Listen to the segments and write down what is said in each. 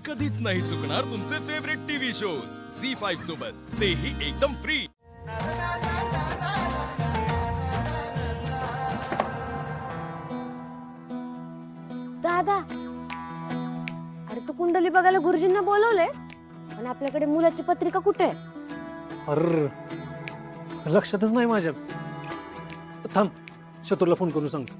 कधीच नाही चुकणार तुमचे फेवरेट टीव्ही शोज झी5 सोबत, तेही एकदम फ्री. दादा, अरे तू कुंडली बघायला गुरुजींना बोलवलेस आणि आपल्याकडे मुलाची पत्रिका कुठे आहे? अर लक्षातच नाही माझ्या. थांब, शत्रूला फोन करून सांगतो.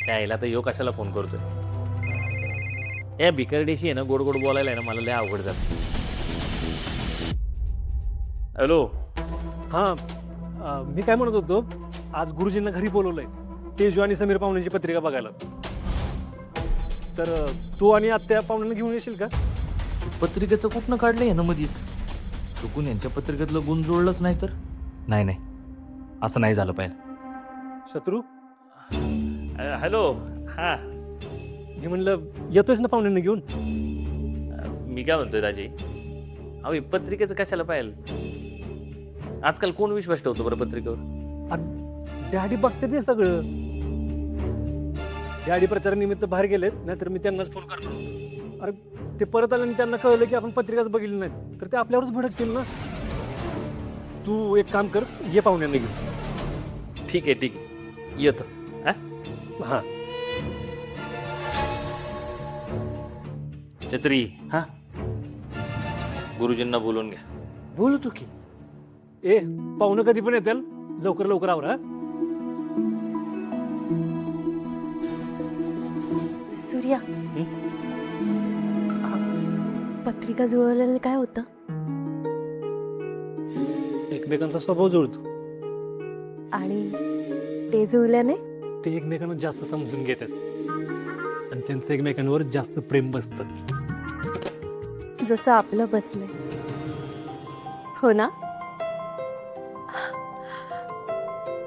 त्याला तर यो कशाला फोन करतोय? या भिकारडीशी आहे ना, गोड गोड बोलायला आहे ना, मला लय अवघड जात. हॅलो. हा, मी काय म्हणत होतो, आज गुरुजींना घरी बोलवलंय तेजू आणि समीर पाहुण्यांची पत्रिका बघायला. तर तू आणि आत्या पाहुण्यांना घेऊन येशील का? पत्रिकेचं कुठनं काढलंय ना मधीच? चुकून यांच्या पत्रिकेतलं गुण जुळलंच नाही तर? नाही, असं नाही झालं पाहिजे. शत्रू, हॅलो. हा, मी म्हणलं येतोयस ना पाहुण्यांना घेऊन? मी काय म्हणतोय राजे, अहो हे पत्रिकेचं कशाला पाहिजे? आजकाल कोण विश्वास ठेवतो बरं पत्रिकेवर? डॅडी बघते ते सगळं. डॅडी प्रचारानिमित्त बाहेर गेलेत, नाहीतर मी त्यांनाच फोन करणार होतो. अरे ते परत आले आणि त्यांना कळलं की आपण पत्रिकाच बघितली नाही तर ते आपल्यावरच भडकतील ना. तू एक काम कर, ये पाहुण्यांना घेऊन. ठीक आहे, येतो. हा, छत्री. हा, गुरुजींना बोलून घ्या. बोलू तू की. ए, पाहुणं कधी पण येतील, लवकर लवकर आवरा. सूर्या, पत्रिका जुळवल्याने काय होतं? एकमेकांचा स्वभाव जुळतो. आणि ते जुळल्याने ते एकमेकांना जास्त समजून घेतात आणि त्यांचं एकमेकांवर जास्त प्रेम बसतं. जसं आपलं बसलंय, हो ना?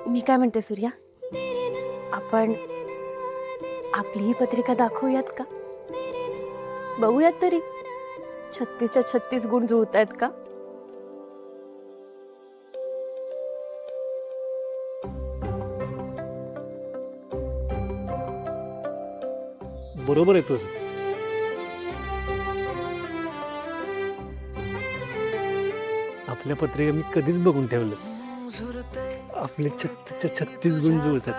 मी काय म्हणते सूर्या, आपण आपली ही पत्रिका दाखवूयात का? बघूयात तरी 36च्या 36 गुण जुळतायत का? बरोबर आहे तुझं. आपल्या पत्रिका मी कधीच बघून ठेवलं. आपले 36च्या 36 गुण जुळतात.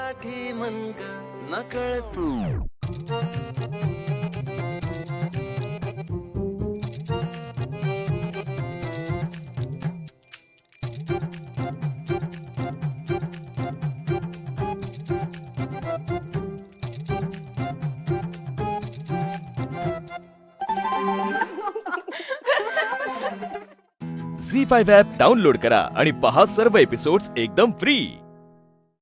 झी5 ॲप डाउनलोड करा आणि पहा सर्व एपिसोड्स एकदम फ्री.